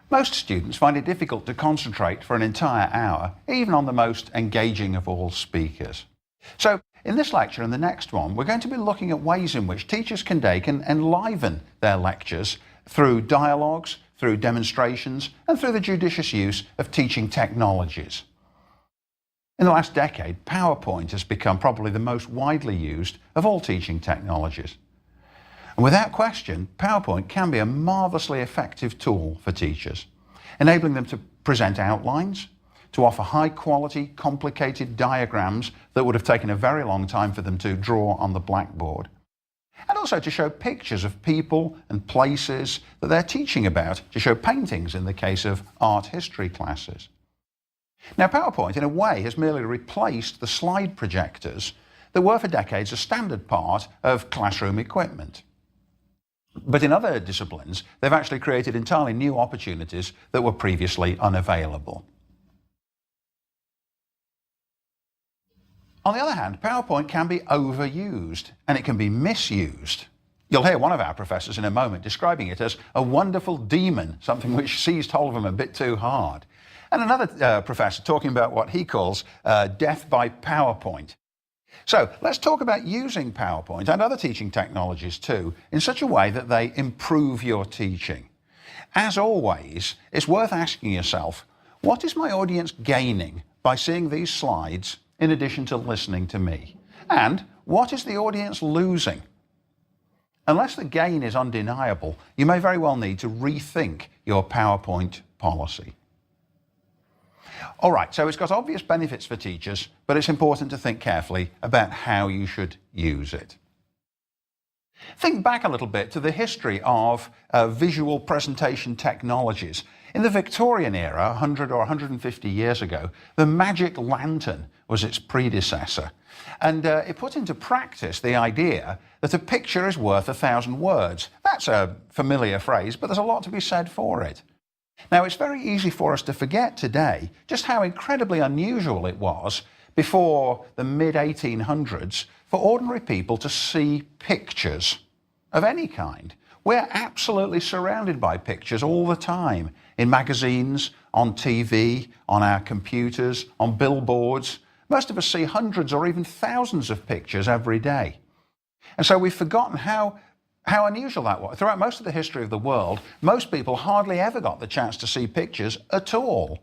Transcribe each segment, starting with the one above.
Most students find it difficult to concentrate for an entire hour, even on the most engaging of all speakers. So, in this lecture and the next one, we're going to be looking at ways in which teachers today can enliven their lectures through dialogues, through demonstrations, and through the judicious use of teaching technologies. In the last decade, PowerPoint has become probably the most widely used of all teaching technologies. And without question, PowerPoint can be a marvellously effective tool for teachers, enabling them to present outlines, to offer high-quality, complicated diagrams that would have taken a very long time for them to draw on the blackboard, and also to show pictures of people and places that they're teaching about, to show paintings in the case of art history classes. Now, PowerPoint, in a way, has merely replaced the slide projectors that were for decades a standard part of classroom equipment. But in other disciplines, they've actually created entirely new opportunities that were previously unavailable. On the other hand, PowerPoint can be overused and it can be misused. You'll hear one of our professors in a moment describing it as a wonderful demon, something which seized hold of him a bit too hard. And another professor talking about what he calls death by PowerPoint. So let's talk about using PowerPoint and other teaching technologies too in such a way that they improve your teaching. As always, it's worth asking yourself, what is my audience gaining by seeing these slides in addition to listening to me? And what is the audience losing? Unless the gain is undeniable, you may very well need to rethink your PowerPoint policy. All right, so it's got obvious benefits for teachers, but it's important to think carefully about how you should use it. Think back a little bit to the history of visual presentation technologies. In the Victorian era, 100 or 150 years ago, the magic lantern was its predecessor. And it put into practice the idea that a picture is worth 1,000 words. That's a familiar phrase, but there's a lot to be said for it. Now, it's very easy for us to forget today just how incredibly unusual it was before the mid-1800s for ordinary people to see pictures of any kind. We're absolutely surrounded by pictures all the time, in magazines, on TV, on our computers, on billboards. Most of us see hundreds or even thousands of pictures every day. And so we've forgotten how unusual that was. Throughout most of the history of the world, most people hardly ever got the chance to see pictures at all.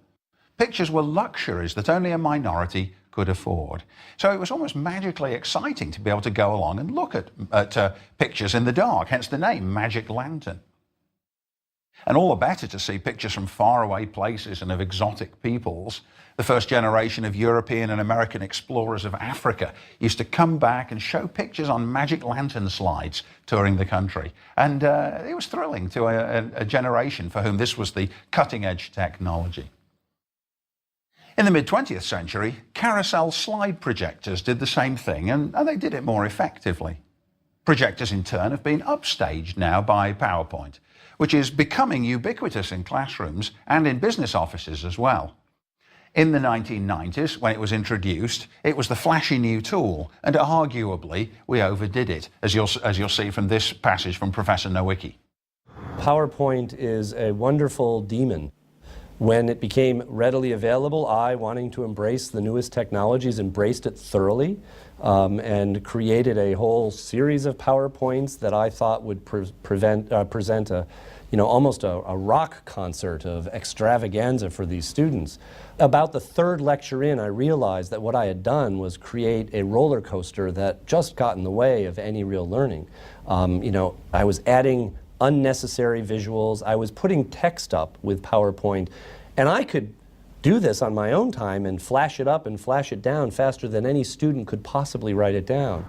Pictures were luxuries that only a minority could afford. So it was almost magically exciting to be able to go along and look at pictures in the dark, hence the name Magic Lantern. And all the better to see pictures from faraway places and of exotic peoples. The first generation of European and American explorers of Africa used to come back and show pictures on magic lantern slides touring the country. And it was thrilling to a generation for whom this was the cutting-edge technology. In the mid-20th century, carousel slide projectors did the same thing, and they did it more effectively. Projectors, in turn, have been upstaged now by PowerPoint, which is becoming ubiquitous in classrooms and in business offices as well. In the 1990s, when it was introduced, it was the flashy new tool, and arguably we overdid it, as you'll see from this passage from Professor Nowicki. PowerPoint is a wonderful demon. When it became readily available, I, wanting to embrace the newest technologies, embraced it thoroughly and created a whole series of PowerPoints that I thought would present a, almost a rock concert of extravaganza for these students. About the third lecture in, I realized that what I had done was create a roller coaster that just got in the way of any real learning. I was adding unnecessary visuals. I was putting text up with PowerPoint, and I could do this on my own time and flash it up and flash it down faster than any student could possibly write it down.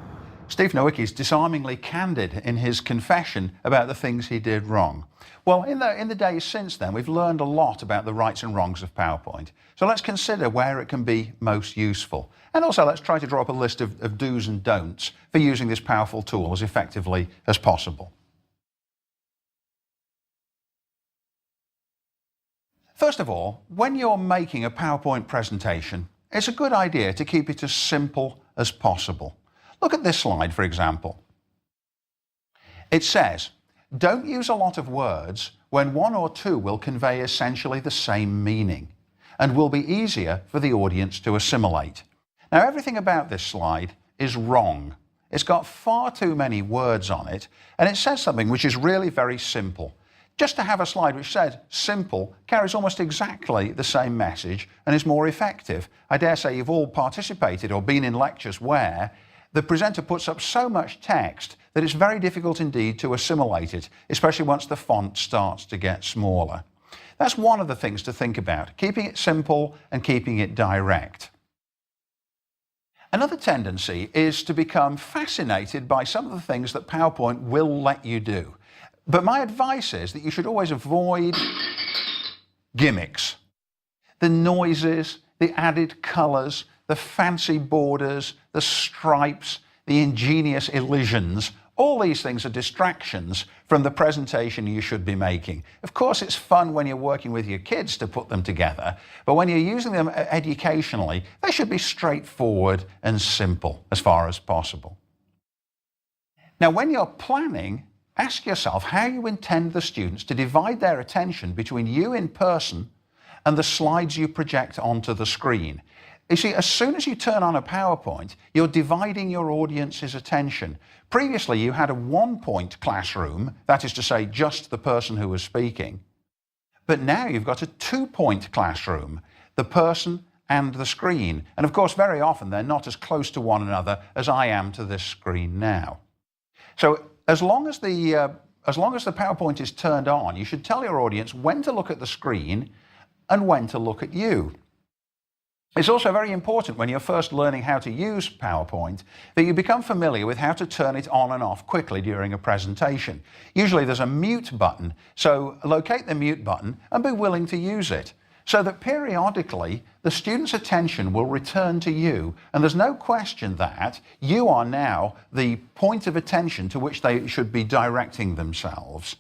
Steve Nowicki is disarmingly candid in his confession about the things he did wrong. Well, in the days since then, we've learned a lot about the rights and wrongs of PowerPoint. So let's consider where it can be most useful. And also let's try to draw up a list of do's and don'ts for using this powerful tool as effectively as possible. First of all, when you're making a PowerPoint presentation, it's a good idea to keep it as simple as possible. Look at this slide, for example. It says, don't use a lot of words when one or two will convey essentially the same meaning and will be easier for the audience to assimilate. Now, everything about this slide is wrong. It's got far too many words on it, and it says something which is really very simple. Just to have a slide which says simple carries almost exactly the same message and is more effective. I dare say you've all participated or been in lectures where the presenter puts up so much text that it's very difficult indeed to assimilate it, especially once the font starts to get smaller. That's one of the things to think about, keeping it simple and keeping it direct. Another tendency is to become fascinated by some of the things that PowerPoint will let you do. But my advice is that you should always avoid gimmicks. The noises, the added colours, the fancy borders, the stripes, the ingenious elisions, all these things are distractions from the presentation you should be making. Of course, it's fun when you're working with your kids to put them together, but when you're using them educationally, they should be straightforward and simple as far as possible. Now, when you're planning, ask yourself how you intend the students to divide their attention between you in person and the slides you project onto the screen. You see, as soon as you turn on a PowerPoint, you're dividing your audience's attention. Previously, you had a one-point classroom, that is to say, just the person who was speaking. But now you've got a two-point classroom, the person and the screen. And of course, very often they're not as close to one another as I am to this screen now. So as long as the PowerPoint is turned on, you should tell your audience when to look at the screen and when to look at you. It's also very important when you're first learning how to use PowerPoint that you become familiar with how to turn it on and off quickly during a presentation. Usually there's a mute button, so locate the mute button and be willing to use it, so that periodically the student's attention will return to you, and there's no question that you are now the point of attention to which they should be directing themselves.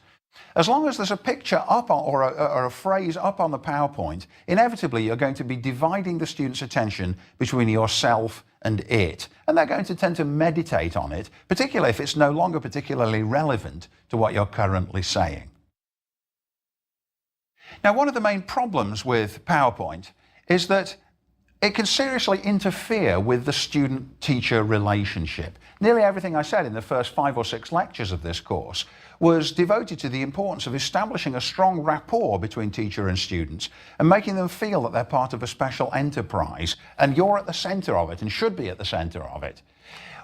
As long as there's a picture up or a phrase up on the PowerPoint, inevitably you're going to be dividing the student's attention between yourself and it, and they're going to tend to meditate on it, particularly if it's no longer particularly relevant to what you're currently saying. Now, one of the main problems with PowerPoint is that it can seriously interfere with the student-teacher relationship. Nearly everything I said in the first 5 or 6 lectures of this course was devoted to the importance of establishing a strong rapport between teacher and students and making them feel that they're part of a special enterprise and you're at the centre of it and should be at the centre of it.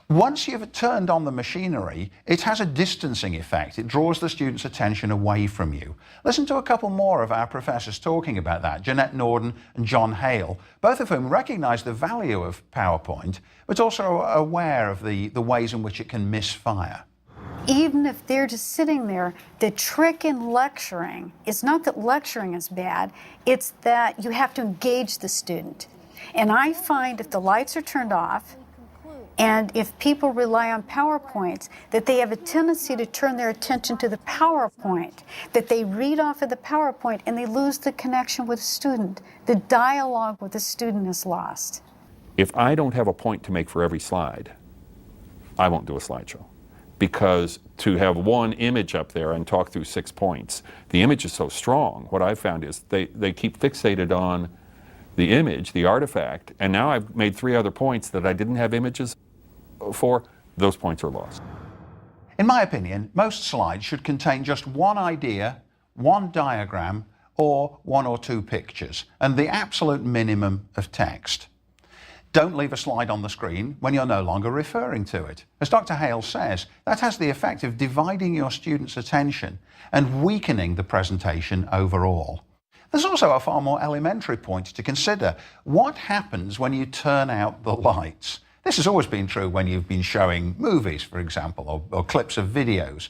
Once you've turned on the machinery, it has a distancing effect. It draws the students' attention away from you. Listen to a couple more of our professors talking about that, Jeanette Norden and John Hale, both of whom recognise the value of PowerPoint, but also are aware of the ways in which it can misfire. Even if they're just sitting there, the trick in lecturing is not that lecturing is bad, it's that you have to engage the student. And I find if the lights are turned off, and if people rely on PowerPoints, that they have a tendency to turn their attention to the PowerPoint, that they read off of the PowerPoint and they lose the connection with the student. The dialogue with the student is lost. If I don't have a point to make for every slide, I won't do a slideshow. Because to have one image up there and talk through 6 points, the image is so strong. What I've found is they keep fixated on the image, the artifact, and now I've made 3 other points that I didn't have images for. Those points are lost. In my opinion, most slides should contain just one idea, one diagram, or 1 or 2 pictures, and the absolute minimum of text. Don't leave a slide on the screen when you're no longer referring to it. As Dr. Hale says, that has the effect of dividing your students' attention and weakening the presentation overall. There's also a far more elementary point to consider. What happens when you turn out the lights? This has always been true when you've been showing movies, for example, or clips of videos.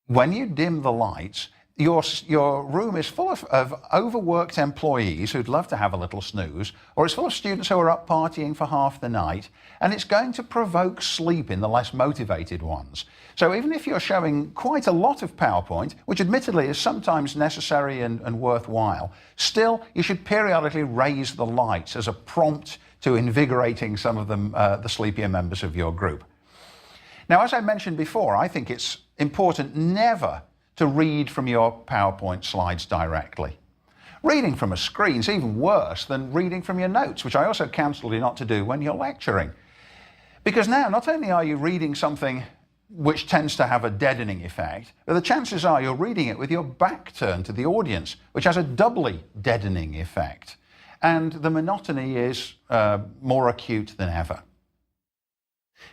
When you dim the lights, your room is full of overworked employees who'd love to have a little snooze, or it's full of students who are up partying for half the night, and it's going to provoke sleep in the less motivated ones. So even if you're showing quite a lot of PowerPoint, which admittedly is sometimes necessary and worthwhile, still you should periodically raise the lights as a prompt to invigorating some of them, the sleepier members of your group. Now, as I mentioned before, I think it's important never to read from your PowerPoint slides directly. Reading from a screen is even worse than reading from your notes, which I also counsel you not to do when you're lecturing. Because now, not only are you reading something which tends to have a deadening effect, but the chances are you're reading it with your back turned to the audience, which has a doubly deadening effect. And the monotony is more acute than ever.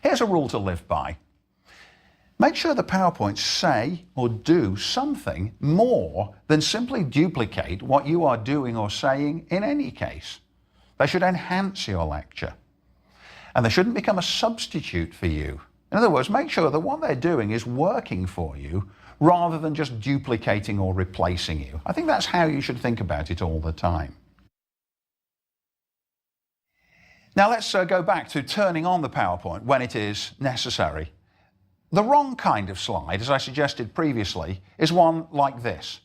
Here's a rule to live by. Make sure the PowerPoints say or do something more than simply duplicate what you are doing or saying in any case. They should enhance your lecture. And they shouldn't become a substitute for you. In other words, make sure that what they're doing is working for you rather than just duplicating or replacing you. I think that's how you should think about it all the time. Now let's go back to turning on the PowerPoint when it is necessary. The wrong kind of slide, as I suggested previously, is one like this.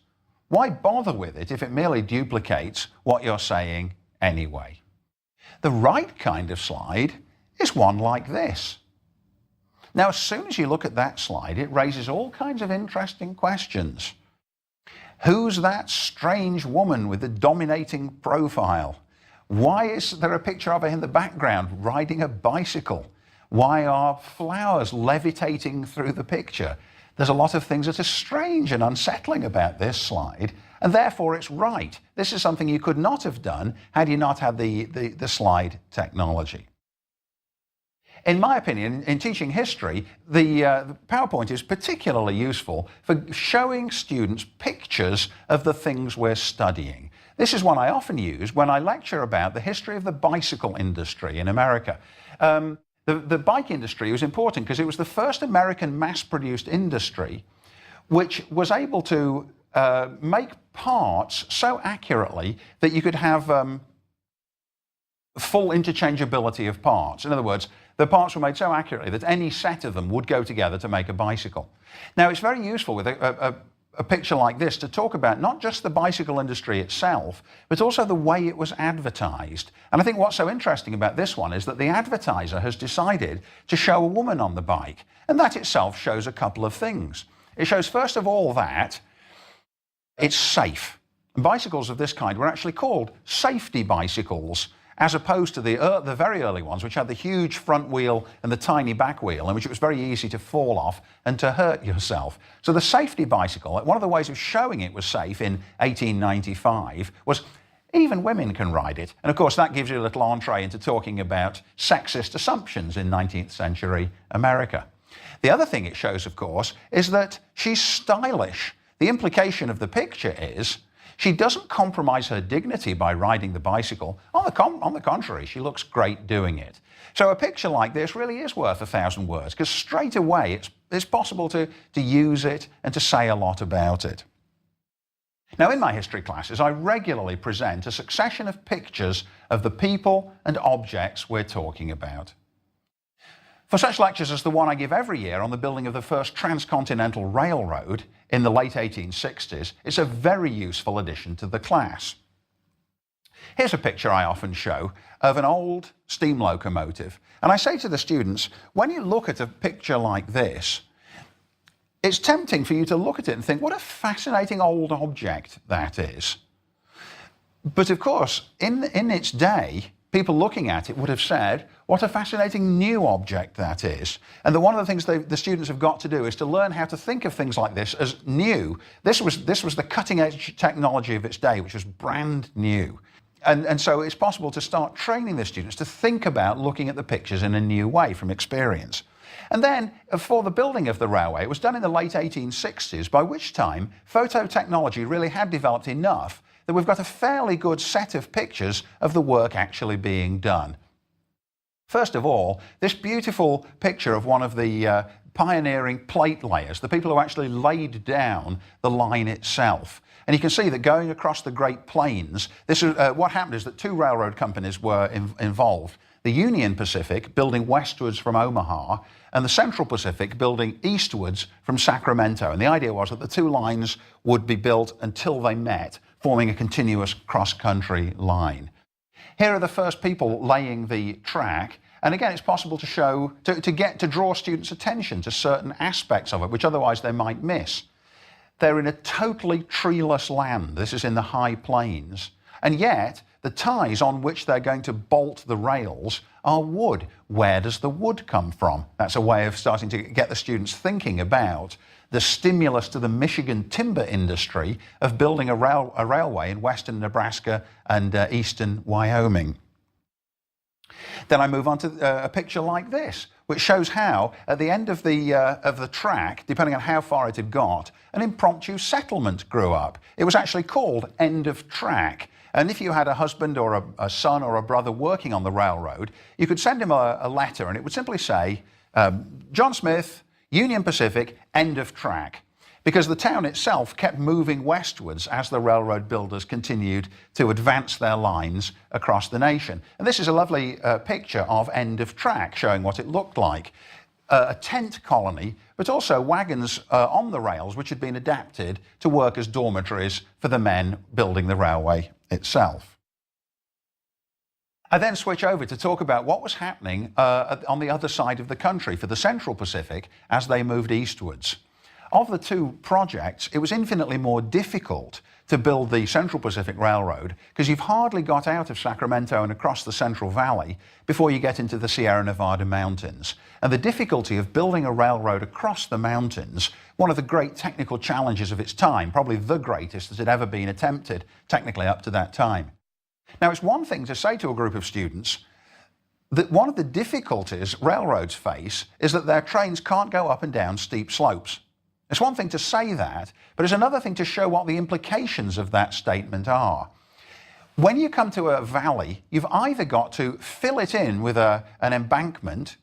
Why bother with it if it merely duplicates what you're saying anyway? The right kind of slide is one like this. Now, as soon as you look at that slide, it raises all kinds of interesting questions. Who's that strange woman with the dominating profile? Why is there a picture of her in the background riding a bicycle? Why are flowers levitating through the picture? There's a lot of things that are strange and unsettling about this slide, and therefore it's right. This is something you could not have done had you not had the slide technology. In my opinion, in teaching history, the PowerPoint is particularly useful for showing students pictures of the things we're studying. This is one I often use when I lecture about the history of the bicycle industry in America. The bike industry was important because it was the first American mass-produced industry which was able to make parts so accurately that you could have full interchangeability of parts. In other words, the parts were made so accurately that any set of them would go together to make a bicycle. Now, it's very useful with a picture like this to talk about not just the bicycle industry itself, but also the way it was advertised. And I think what's so interesting about this one is that the advertiser has decided to show a woman on the bike, and that itself shows a couple of things. It shows, first of all, that it's safe. And bicycles of this kind were actually called safety bicycles, as opposed to the very early ones, which had the huge front wheel and the tiny back wheel, in which it was very easy to fall off and to hurt yourself. So the safety bicycle, one of the ways of showing it was safe in 1895 was even women can ride it. And of course, that gives you a little entree into talking about sexist assumptions in 19th century America. The other thing it shows, of course, is that she's stylish. The implication of the picture is she doesn't compromise her dignity by riding the bicycle. On the contrary, she looks great doing it. So a picture like this really is worth 1,000 words, because straight away it's possible to use it and to say a lot about it. Now, in my history classes, I regularly present a succession of pictures of the people and objects we're talking about. For such lectures as the one I give every year on the building of the first transcontinental railroad in the late 1860s, it's a very useful addition to the class. Here's a picture I often show of an old steam locomotive. And I say to the students, when you look at a picture like this, it's tempting for you to look at it and think, what a fascinating old object that is. But of course, in its day, people looking at it would have said, what a fascinating new object that is. And one of the things the students have got to do is to learn how to think of things like this as new. This was the cutting edge technology of its day, which was brand new. And so it's possible to start training the students to think about looking at the pictures in a new way from experience. And then for the building of the railway, it was done in the late 1860s, by which time photo technology really had developed enough that we've got a fairly good set of pictures of the work actually being done. First of all, this beautiful picture of one of the pioneering plate layers, the people who actually laid down the line itself. And you can see that going across the Great Plains, what happened is that two railroad companies were involved. The Union Pacific, building westwards from Omaha, and the Central Pacific, building eastwards from Sacramento. And the idea was that the two lines would be built until they met, forming a continuous cross-country line. Here are the first people laying the track, and again, it's possible to show, to draw students' attention to certain aspects of it, which otherwise they might miss. They're in a totally treeless land. This is in the high plains. And yet, the ties on which they're going to bolt the rails are wood. Where does the wood come from? That's a way of starting to get the students thinking about the stimulus to the Michigan timber industry of building a railway in western Nebraska and eastern Wyoming. Then I move on to a picture like this, which shows how, at the end of the track, depending on how far it had got, an impromptu settlement grew up. It was actually called End of Track. And if you had a husband or a son or a brother working on the railroad, you could send him a letter, and it would simply say, John Smith, Union Pacific, End of Track. Because the town itself kept moving westwards as the railroad builders continued to advance their lines across the nation. And this is a lovely picture of End of Track, showing what it looked like. A tent colony, but also wagons on the rails, which had been adapted to work as dormitories for the men building the railway itself. I then switch over to talk about what was happening on the other side of the country for the Central Pacific as they moved eastwards. Of the two projects, it was infinitely more difficult to build the Central Pacific Railroad because you've hardly got out of Sacramento and across the Central Valley before you get into the Sierra Nevada mountains. And the difficulty of building a railroad across the mountains, one of the great technical challenges of its time, probably the greatest that had ever been attempted technically up to that time. Now, it's one thing to say to a group of students that one of the difficulties railroads face is that their trains can't go up and down steep slopes. It's one thing to say that, but it's another thing to show what the implications of that statement are. When you come to a valley, you've either got to fill it in with an embankment,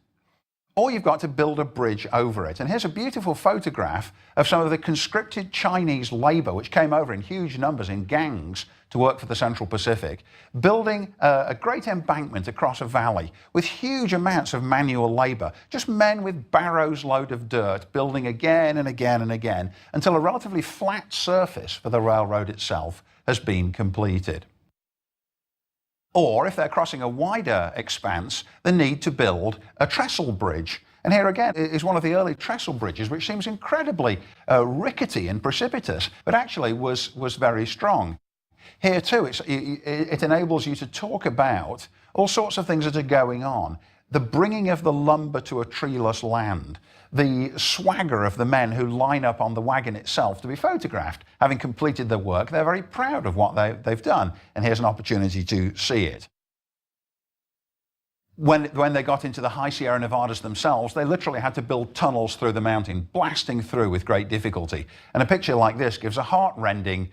or you've got to build a bridge over it. And here's a beautiful photograph of some of the conscripted Chinese labor, which came over in huge numbers in gangs to work for the Central Pacific, building a great embankment across a valley with huge amounts of manual labor, just men with barrows load of dirt, building again and again and again, until a relatively flat surface for the railroad itself has been completed. Or, if they're crossing a wider expanse, the need to build a trestle bridge. And here again is one of the early trestle bridges, which seems incredibly rickety and precipitous, but actually was very strong. Here too, it enables you to talk about all sorts of things that are going on. The bringing of the lumber to a treeless land, the swagger of the men who line up on the wagon itself to be photographed. Having completed their work, they're very proud of what they've done, and here's an opportunity to see it. When they got into the high Sierra Nevadas themselves, they literally had to build tunnels through the mountain, blasting through with great difficulty. And a picture like this gives a heart-rending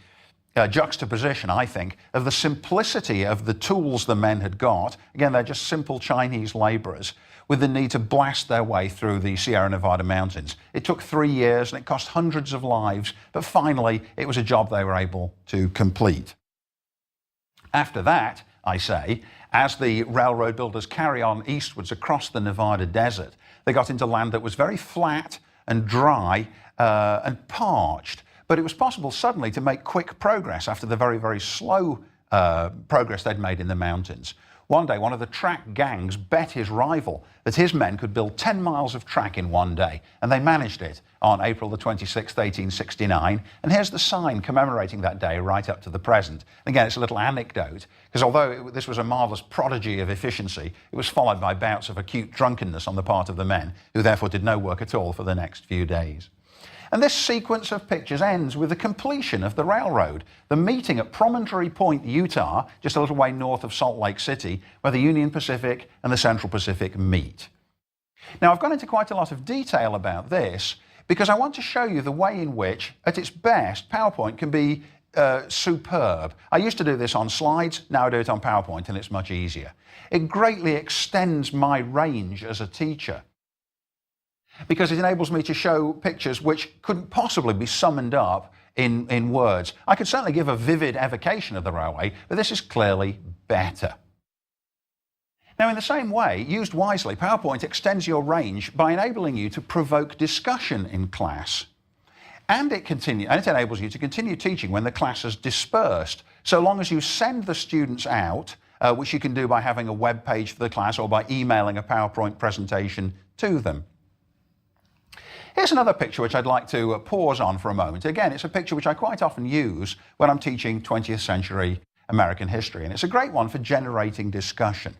juxtaposition, I think, of the simplicity of the tools the men had got. Again, they're just simple Chinese laborers with the need to blast their way through the Sierra Nevada mountains. It took 3 years and it cost hundreds of lives, but finally it was a job they were able to complete. After that, I say, as the railroad builders carry on eastwards across the Nevada desert, they got into land that was very flat and dry and parched. But it was possible suddenly to make quick progress after the very, very slow progress they'd made in the mountains. One day, one of the track gangs bet his rival that his men could build 10 miles of track in one day, and they managed it on April the 26th, 1869. And here's the sign commemorating that day right up to the present. And again, it's a little anecdote, because although this was a marvelous prodigy of efficiency, it was followed by bouts of acute drunkenness on the part of the men, who therefore did no work at all for the next few days. And this sequence of pictures ends with the completion of the railroad, the meeting at Promontory Point, Utah, just a little way north of Salt Lake City, where the Union Pacific and the Central Pacific meet. Now, I've gone into quite a lot of detail about this because I want to show you the way in which, at its best, PowerPoint can be superb. I used to do this on slides, now I do it on PowerPoint, and it's much easier. It greatly extends my range as a teacher, because it enables me to show pictures which couldn't possibly be summed up in words. I could certainly give a vivid evocation of the railway, but this is clearly better. Now, in the same way, used wisely, PowerPoint extends your range by enabling you to provoke discussion in class. And it enables you to continue teaching when the class has dispersed, so long as you send the students out, which you can do by having a web page for the class or by emailing a PowerPoint presentation to them. Here's another picture which I'd like to pause on for a moment. Again, it's a picture which I quite often use when I'm teaching 20th century American history, and it's a great one for generating discussion.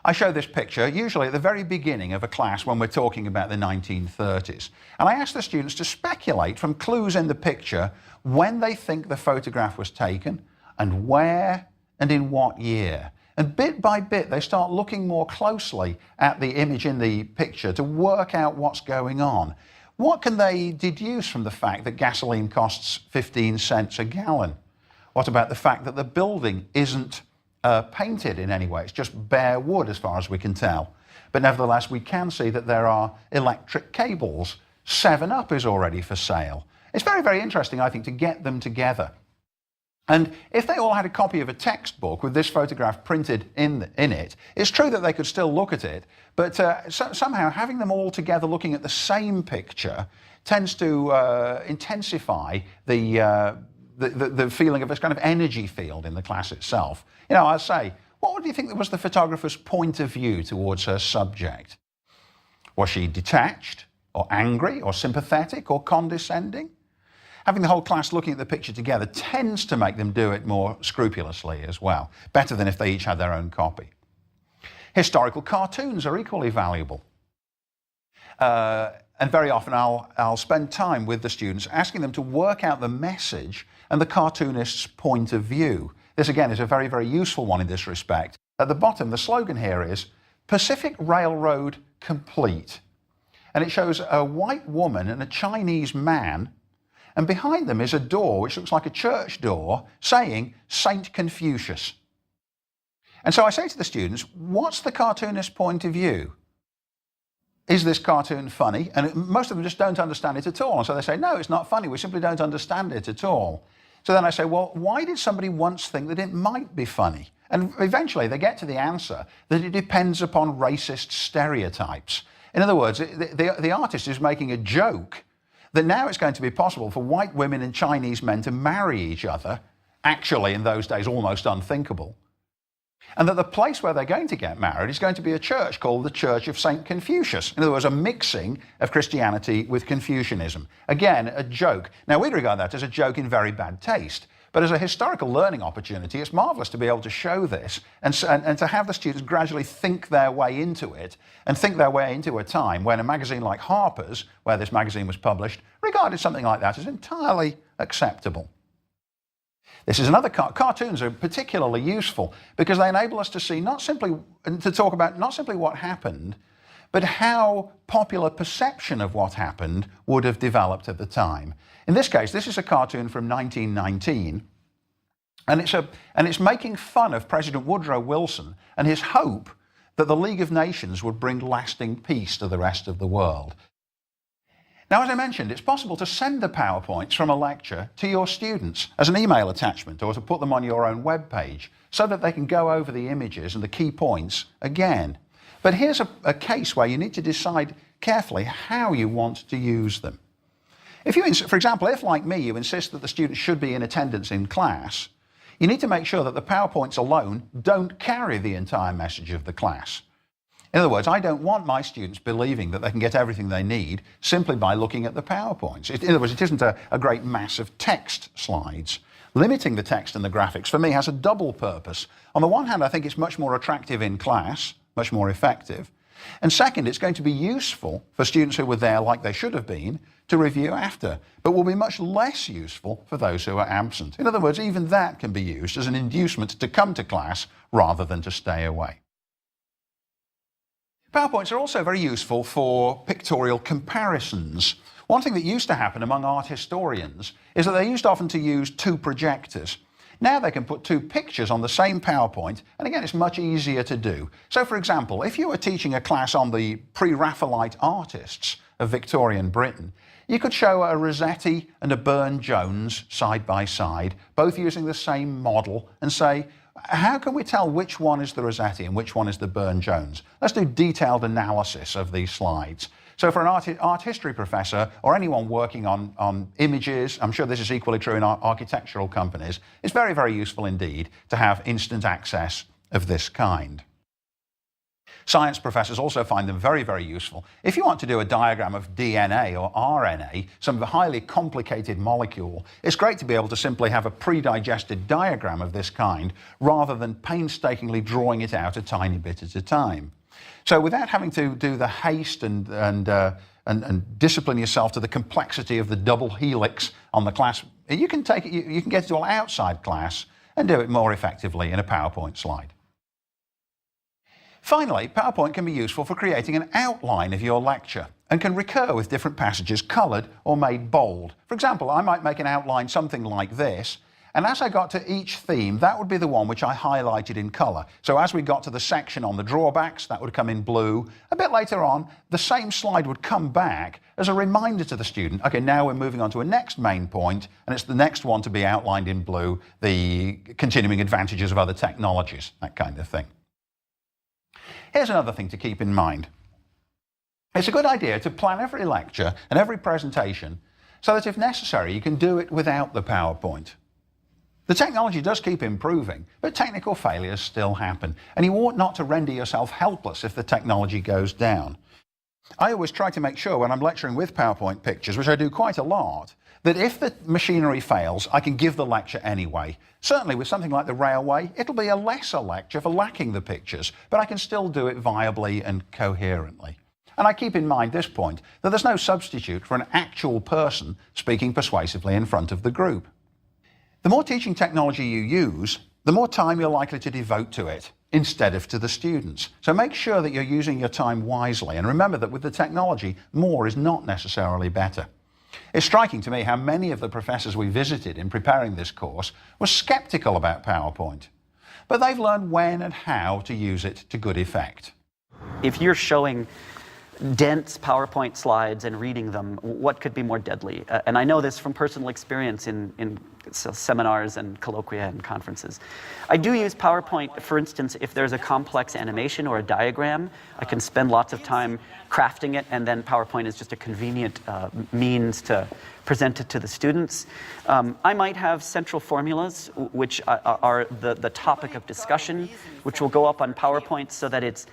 I show this picture usually at the very beginning of a class when we're talking about the 1930s. And I ask the students to speculate from clues in the picture when they think the photograph was taken and where and in what year. And bit by bit, they start looking more closely at the image in the picture to work out what's going on. What can they deduce from the fact that gasoline costs 15 cents a gallon? What about the fact that the building isn't painted in any way? It's just bare wood as far as we can tell. But nevertheless, we can see that there are electric cables. 7-Up is already for sale. It's very, very interesting, I think, to get them together. And if they all had a copy of a textbook with this photograph printed in it, it's true that they could still look at it, but somehow having them all together looking at the same picture tends to intensify the feeling of this kind of energy field in the class itself. You know, I say, what do you think was the photographer's point of view towards her subject? Was she detached, or angry, or sympathetic, or condescending? Having the whole class looking at the picture together tends to make them do it more scrupulously as well, better than if they each had their own copy. Historical cartoons are equally valuable. And very often I'll spend time with the students asking them to work out the message and the cartoonist's point of view. This again is a very, very useful one in this respect. At the bottom, the slogan here is Pacific Railroad Complete. And it shows a white woman and a Chinese man, and behind them is a door which looks like a church door saying Saint Confucius. And so I say to the students, what's the cartoonist's point of view? Is this cartoon funny? And most of them just don't understand it at all. And so they say, no, it's not funny. We simply don't understand it at all. So then I say, well, why did somebody once think that it might be funny? And eventually they get to the answer that it depends upon racist stereotypes. In other words, the artist is making a joke that now it's going to be possible for white women and Chinese men to marry each other, actually in those days almost unthinkable, and that the place where they're going to get married is going to be a church called the Church of St. Confucius. In other words, a mixing of Christianity with Confucianism. Again, a joke. Now, we'd regard that as a joke in very bad taste, but as a historical learning opportunity, it's marvellous to be able to show this and to have the students gradually think their way into it and think their way into a time when a magazine like Harper's, where this magazine was published, regarded something like that as entirely acceptable. This is another cartoons are particularly useful because they enable us to see to talk about not simply what happened, but how popular perception of what happened would have developed at the time. In this case, this is a cartoon from 1919, and it's making fun of President Woodrow Wilson and his hope that the League of Nations would bring lasting peace to the rest of the world. Now, as I mentioned, it's possible to send the PowerPoints from a lecture to your students as an email attachment or to put them on your own web page so that they can go over the images and the key points again. But here's a case where you need to decide carefully how you want to use them. For example, if, like me, you insist that the students should be in attendance in class, you need to make sure that the PowerPoints alone don't carry the entire message of the class. In other words, I don't want my students believing that they can get everything they need simply by looking at the PowerPoints. In other words, it isn't a great mass of text slides. Limiting the text and the graphics, for me, has a double purpose. On the one hand, I think it's much more attractive in class, much more effective. And second, it's going to be useful for students who were there like they should have been to review after, but will be much less useful for those who are absent. In other words, even that can be used as an inducement to come to class rather than to stay away. PowerPoints are also very useful for pictorial comparisons. One thing that used to happen among art historians is that they used often to use two projectors. Now they can put two pictures on the same PowerPoint, and again, it's much easier to do. So, for example, if you were teaching a class on the pre-Raphaelite artists of Victorian Britain, you could show a Rossetti and a Burne-Jones side by side, both using the same model, and say, how can we tell which one is the Rossetti and which one is the Burne-Jones? Let's do detailed analysis of these slides. So for an art history professor or anyone working on images, I'm sure this is equally true in architectural companies, it's very, very useful indeed to have instant access of this kind. Science professors also find them very, very useful. If you want to do a diagram of DNA or RNA, some highly complicated molecule, it's great to be able to simply have a pre-digested diagram of this kind rather than painstakingly drawing it out a tiny bit at a time. So without having to do the haste and discipline yourself to the complexity of the double helix on the class, you can get it to an outside class and do it more effectively in a PowerPoint slide. Finally, PowerPoint can be useful for creating an outline of your lecture and can recur with different passages coloured or made bold. For example, I might make an outline something like this, and as I got to each theme, that would be the one which I highlighted in colour. So as we got to the section on the drawbacks, that would come in blue. A bit later on, the same slide would come back as a reminder to the student, okay, now we're moving on to a next main point, and it's the next one to be outlined in blue, the continuing advantages of other technologies, that kind of thing. Here's another thing to keep in mind. It's a good idea to plan every lecture and every presentation so that if necessary you can do it without the PowerPoint. The technology does keep improving, but technical failures still happen, and you ought not to render yourself helpless if the technology goes down. I always try to make sure when I'm lecturing with PowerPoint pictures, which I do quite a lot, that if the machinery fails, I can give the lecture anyway. Certainly with something like the railway, it'll be a lesser lecture for lacking the pictures, but I can still do it viably and coherently. And I keep in mind this point, that there's no substitute for an actual person speaking persuasively in front of the group. The more teaching technology you use, the more time you're likely to devote to it, instead of to the students. So make sure that you're using your time wisely, and remember that with the technology, more is not necessarily better. It's striking to me how many of the professors we visited in preparing this course were sceptical about PowerPoint, but they've learned when and how to use it to good effect. If you're showing dense PowerPoint slides and reading them, what could be more deadly? And I know this from personal experience in seminars and colloquia and conferences. I do use PowerPoint, for instance, if there's a complex animation or a diagram, I can spend lots of time crafting it, and then PowerPoint is just a convenient means to present it to the students. I might have central formulas, which are the topic of discussion, which will go up on PowerPoint so that it's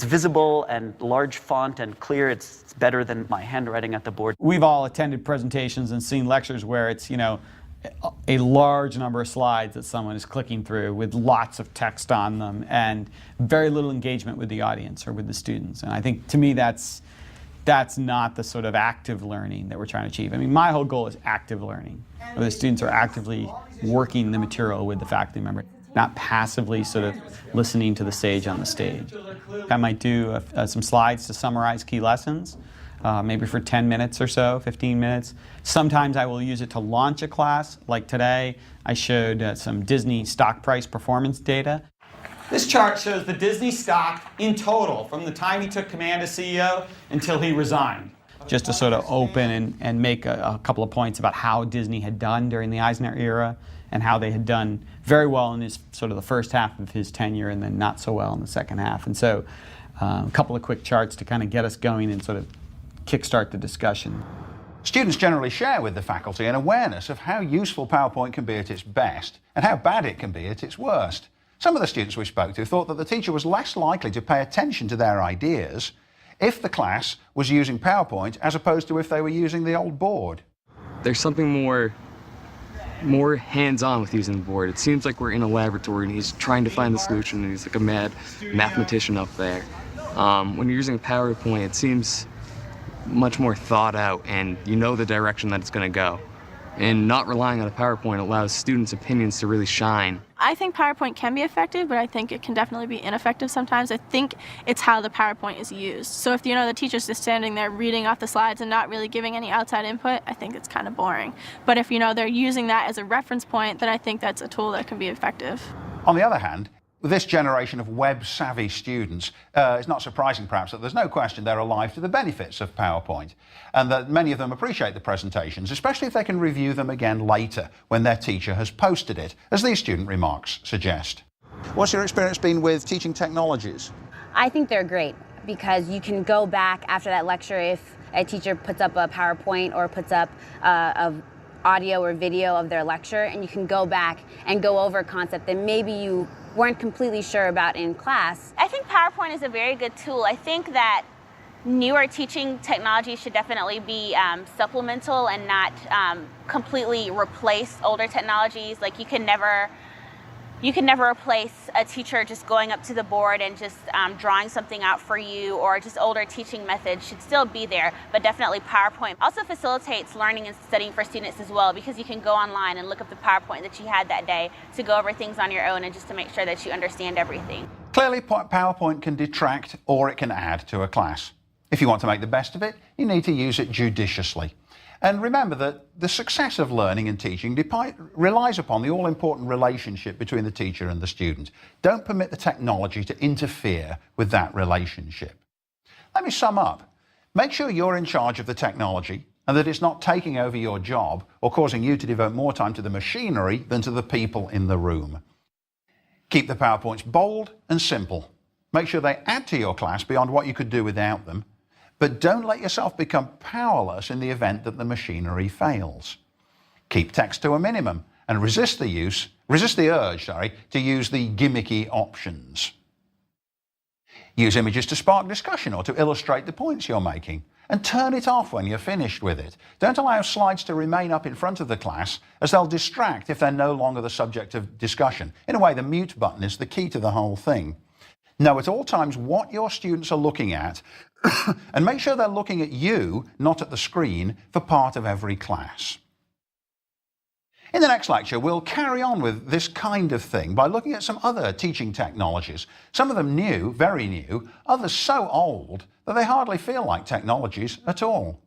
visible and large font and clear. It's better than my handwriting at the board. We've all attended presentations and seen lectures where it's, a large number of slides that someone is clicking through with lots of text on them and very little engagement with the audience or with the students. And I think, to me, that's not the sort of active learning that we're trying to achieve. I mean, my whole goal is active learning, where the students are actively working the material with the faculty member, not passively sort of listening to the sage on the stage. I might do some slides to summarize key lessons, maybe for 10 minutes or so, 15 minutes. Sometimes I will use it to launch a class. Like today, I showed some Disney stock price performance data. This chart shows the Disney stock in total from the time he took command as CEO until he resigned. Just to sort of open and make a couple of points about how Disney had done during the Eisner era and how they had done very well in his sort of the first half of his tenure and then not so well in the second half. And so a couple of quick charts to kind of get us going and sort of kickstart the discussion. Students generally share with the faculty an awareness of how useful PowerPoint can be at its best and how bad it can be at its worst. Some of the students we spoke to thought that the teacher was less likely to pay attention to their ideas if the class was using PowerPoint as opposed to if they were using the old board. There's something more hands-on with using the board. It seems like we're in a laboratory and he's trying to find the solution and he's like a mad mathematician up there. When you're using PowerPoint, it seems much more thought out and you know the direction that it's going to go. And not relying on a PowerPoint allows students' opinions to really shine. I think PowerPoint can be effective, but I think it can definitely be ineffective sometimes. I think it's how the PowerPoint is used. So if the teacher's just standing there reading off the slides and not really giving any outside input, I think it's kind of boring. But if they're using that as a reference point, then I think that's a tool that can be effective. On the other hand, with this generation of web-savvy students, it's not surprising perhaps that there's no question they're alive to the benefits of PowerPoint and that many of them appreciate the presentations, especially if they can review them again later when their teacher has posted it, as these student remarks suggest. What's your experience been with teaching technologies? I think they're great because you can go back after that lecture if a teacher puts up a PowerPoint or puts up audio or video of their lecture, and you can go back and go over a concept that maybe you weren't completely sure about in class. I think PowerPoint is a very good tool. I think that newer teaching technology should definitely be supplemental and not completely replace older technologies. Like you can never replace a teacher just going up to the board and just drawing something out for you, or just older teaching methods should still be there, but definitely PowerPoint also facilitates learning and studying for students as well, because you can go online and look up the PowerPoint that you had that day to go over things on your own and just to make sure that you understand everything. Clearly, PowerPoint can detract or it can add to a class. If you want to make the best of it, you need to use it judiciously. And remember that the success of learning and teaching relies upon the all-important relationship between the teacher and the student. Don't permit the technology to interfere with that relationship. Let me sum up. Make sure you're in charge of the technology and that it's not taking over your job or causing you to devote more time to the machinery than to the people in the room. Keep the PowerPoints bold and simple. Make sure they add to your class beyond what you could do without them. But don't let yourself become powerless in the event that the machinery fails. Keep text to a minimum and resist the urge to use the gimmicky options. Use images to spark discussion or to illustrate the points you're making, and turn it off when you're finished with it. Don't allow slides to remain up in front of the class, as they'll distract if they're no longer the subject of discussion. In a way, the mute button is the key to the whole thing. Know at all times what your students are looking at and make sure they're looking at you, not at the screen, for part of every class. In the next lecture, we'll carry on with this kind of thing by looking at some other teaching technologies. Some of them new, very new, others so old that they hardly feel like technologies at all.